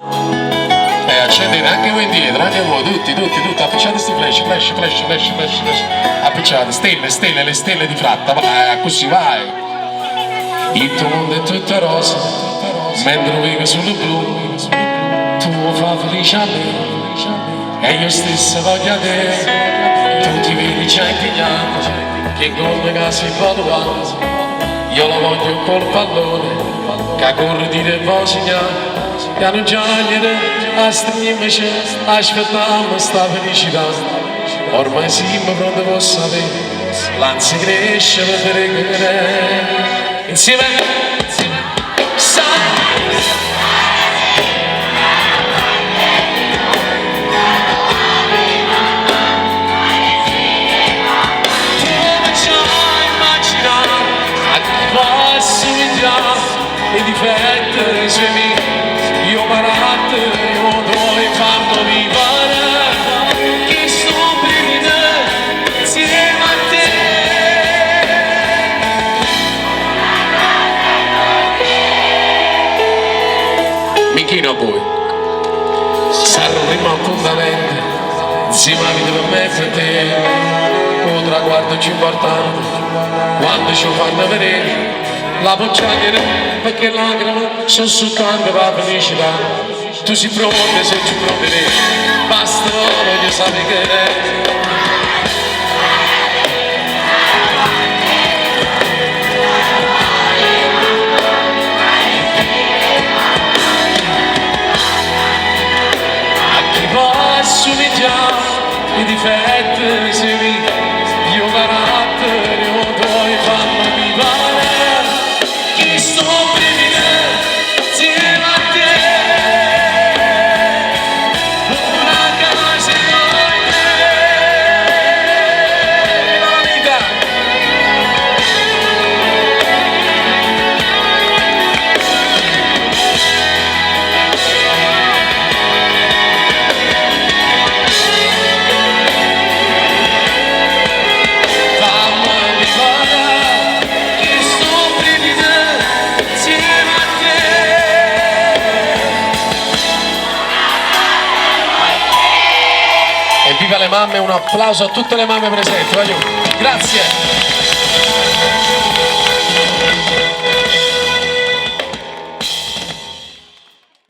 Accendete anche voi indietro, anche voi, tutti, appicciate sti flash, appicciate, stelle, le stelle di fratta, vai, così vai. Il tuo mondo è tutto rosa, mentre vive sul blu, tu fa felice a me, e io stesso voglio a te, tu ti vedi già impegnato, che come casi padovano, io lo voglio col pallone, che corre di te può segnare. Piano giagliere, a stringere, aspettiamo sta felicità. Ormai siamo pronti per sapere, l'ansia cresce per recuperare. Insieme, come già immaginato, a chi posso vedere i difetti dei suoi amici. Io carattere non vuoi farlo vivere, che sto prima insieme a te. Mi chino a voi, sarò il primo appuntamento, insieme a vita per me e per te, un traguardo più importante, quando ci fanno vedere. La bocciagliere perché lacrime sono soltanto la felicità. Tu sei pronta se ci proverei, basta voglio sapere che a chi posso iniziare i difetti se mi io carattere non vuoi farmi vivere. Viva le mamme, un applauso a tutte le mamme presenti, voglio. Grazie.